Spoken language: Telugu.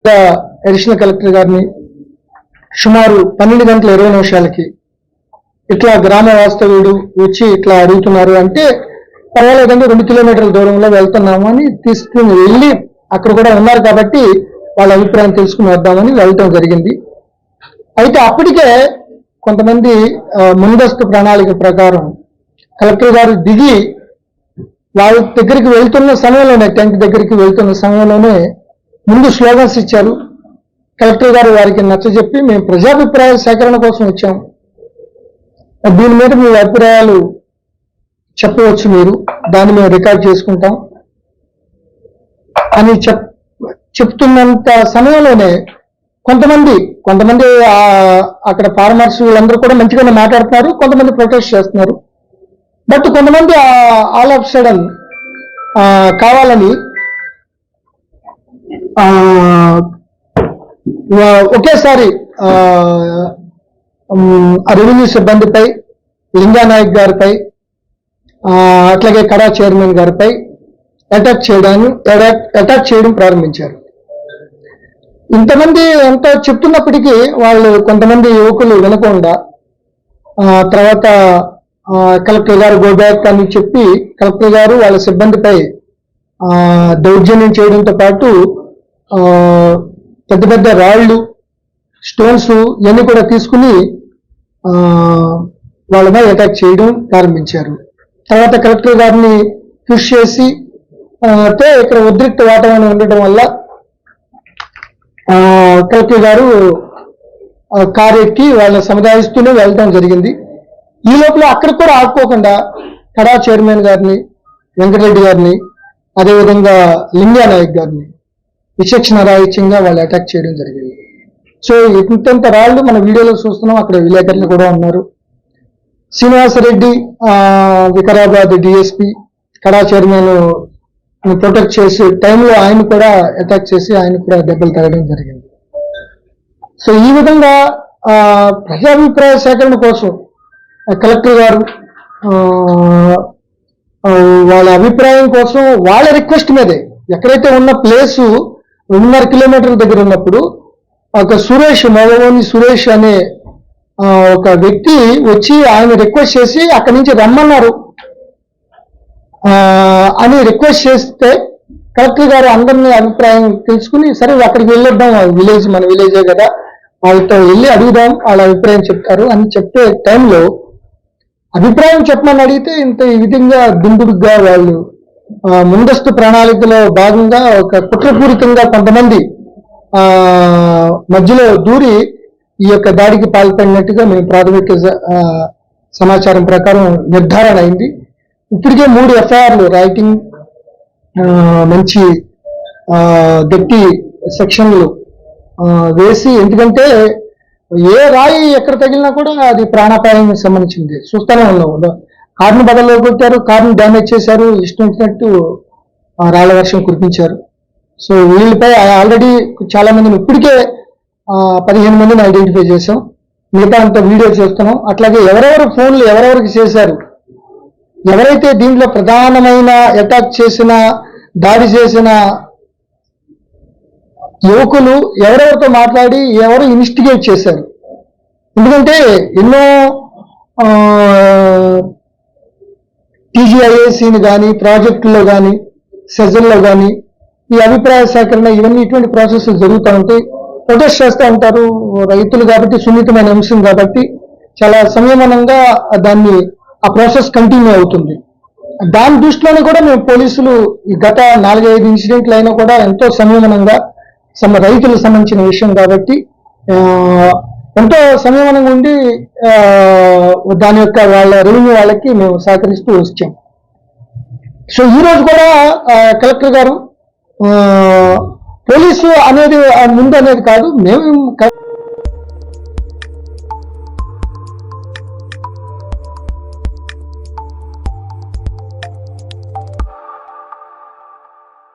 అడిషనల్ కలెక్టర్ గారిని సుమారు 12:20 ఇట్లా గ్రామ వాస్తవ్యుడు వచ్చి ఇట్లా అడుగుతున్నారు అంటే పర్వాలేదండి 2 కిలోమీటర్ల దూరంలో వెళ్తున్నాము అని తీసుకుని వెళ్ళి అక్కడ కూడా ఉన్నారు కాబట్టి వాళ్ళ అభిప్రాయం తెలుసుకుని వద్దామని వెళ్ళటం జరిగింది. అయితే అప్పటికే కొంతమంది ముందస్తు ప్రణాళిక ప్రకారం కలెక్టర్ గారు దిగి వాళ్ళ దగ్గరికి వెళ్తున్న సమయంలోనే టెంట్ దగ్గరికి వెళ్తున్న సమయంలోనే ముందు స్లోగన్స్ ఇచ్చారు. కలెక్టర్ గారు వారికి నచ్చజెప్పి మేము ప్రజాభిప్రాయ సేకరణ కోసం వచ్చాము, దీని మీద మీ అభిప్రాయాలు చెప్పవచ్చు, మీరు దాన్ని మేము రికార్డ్ చేసుకుంటాం అని చెప్తున్నంత సమయంలోనే కొంతమంది అక్కడ ఫార్మర్స్ వీళ్ళందరూ కూడా మంచిగానే మాట్లాడుతున్నారు, కొంతమంది ప్రొటెస్ట్ చేస్తున్నారు. బట్ కొంతమంది ఆల్ ఆఫ్ సడన్ కావాలని ఒకేసారి రెవెన్యూ సిబ్బందిపై, లింగానాయక్ గారిపై, అట్లాగే కడా చైర్మన్ గారిపై అటాక్ చేయడం ప్రారంభించారు. ఇంతమంది ఎంత చెప్తున్నప్పటికీ వాళ్ళు కొంతమంది యువకులు వినకుండా తర్వాత కలెక్టర్ గారు గో బ్యాక్ అని చెప్పి కలెక్టర్ గారు వాళ్ళ సిబ్బందిపై దౌర్జన్యం చేయడంతో పాటు పెద్ద పెద్ద రాళ్ళు, స్టోన్స్ ఇవన్నీ కూడా తీసుకుని వాళ్ళపై అటాక్ చేయడం ప్రారంభించారు. తర్వాత కలెక్టర్ గారిని పుష్ చేసి ఇక్కడ ఉద్రిక్త వాతావరణం ఉండటం వల్ల కలెక్టర్ గారు కారు ఎక్కి వాళ్ళని సముదాయిస్తూనే వెళ్ళడం జరిగింది. ఈ లోపల అక్కడ కూడా ఆడుకోకుండా కడా చైర్మన్ గారిని, వెంకటరెడ్డి గారిని, అదేవిధంగా లింగానాయక్ గారిని విచక్షణ రాహిత్యంగా వాళ్ళు అటాక్ చేయడం జరిగింది. సో ఇంత రాళ్ళు మన వీడియోలో చూస్తున్నాం. అక్కడ విలేకరులు కూడా ఉన్నారు. శ్రీనివాసరెడ్డి వికారాబాద్ డిఎస్పి కడా చైర్మన్ ప్రొటెక్ట్ చేసే టైంలో ఆయన కూడా అటాక్ చేసి ఆయన కూడా దెబ్బలు తగ్గడం జరిగింది. సో ఈ విధంగా ప్రజాభిప్రాయ సేకరణ కోసం కలెక్టర్ గారు వాళ్ళ అభిప్రాయం కోసం వాళ్ళ రిక్వెస్ట్ మీదే ఎక్కడైతే ఉన్న ప్లేసు 2.5 కిలోమీటర్ల దగ్గర ఉన్నప్పుడు ఒక మగవోని సురేష్ అనే ఒక వ్యక్తి వచ్చి ఆయన రిక్వెస్ట్ చేసి అక్కడి నుంచి రమ్మన్నారు అని రిక్వెస్ట్ చేస్తే కలెక్టర్ గారు అందరినీ అభిప్రాయం తెలుసుకుని సరే అక్కడికి వెళ్ళొద్దాం, మన విలేజే కదా, వాళ్ళతో వెళ్ళి అడుగుదాం, వాళ్ళ అభిప్రాయం చెప్తారు అని చెప్పే టైంలో అభిప్రాయం చెప్పమని అడిగితే ఈ విధంగా దుందుడుగా వాళ్ళు ముందస్తు ప్రణాళికలో భాగంగా ఒక కుట్రపూరితంగా కొంతమంది మధ్యలో దూరి ఈ యొక్క దాడికి పాల్పడినట్టుగా మేము ప్రాథమిక సమాచారం ప్రకారం నిర్ధారణ అయింది. ఇప్పటికే 3 ఎఫ్ఐఆర్లు రైటింగ్ మంచి గట్టి సెక్షన్లు వేసి, ఎందుకంటే ఏ రాయి ఎక్కడ తగిలినా కూడా అది ప్రాణాపాయానికి సంబంధించింది. చూస్తూనే ఉన్నాం. కారును బదల్లో కొట్టారు, కారును డ్యామేజ్ చేశారు, ఇష్టం వచ్చినట్టు రాళ్ల వర్షం కురిపించారు. సో వీళ్ళపై ఆల్రెడీ చాలా మందిని ఇప్పటికే 15 మందిని ఐడెంటిఫై చేశాం. మిగతా అంత వీడియో చేస్తున్నాం. అట్లాగే ఎవరెవరు ఫోన్లు ఎవరెవరికి చేశారు, ఎవరైతే దీంట్లో ప్రధానమైన అటాక్ చేసిన, దాడి చేసిన యువకులు ఎవరెవరితో మాట్లాడి ఎవరు ఇన్వెస్టిగేట్ చేశారు. ఎందుకంటే ఎన్నో టీజీఐఏసీని కానీ, ప్రాజెక్టుల్లో కానీ, సెజల్లో కానీ ఈ అభిప్రాయ సేకరణ ఇటువంటి ప్రాసెస్ జరుగుతూ ఉంటాయి. ప్రొటెస్ట్ చేస్తూ ఉంటారు రైతులు కాబట్టి, సున్నితమైన అంశం కాబట్టి చాలా సంయమనంగా ఆ ప్రాసెస్ కంటిన్యూ అవుతుంది. దాని దృష్టిలోనే కూడా మేము పోలీసులు గత 4-5 ఇన్సిడెంట్లు అయినా కూడా ఎంతో సంయమనంగా రైతులకు సంబంధించిన విషయం కాబట్టి ఎంతో సంయమనంగా ఉండి దాని యొక్క వాళ్ళ రెవెన్యూ వాళ్ళకి మేము సహకరిస్తూ వచ్చాం. సో ఈ రోజు కూడా కలెక్టర్ గారు పోలీసు అనేది ముందు అనేది కాదు, మేము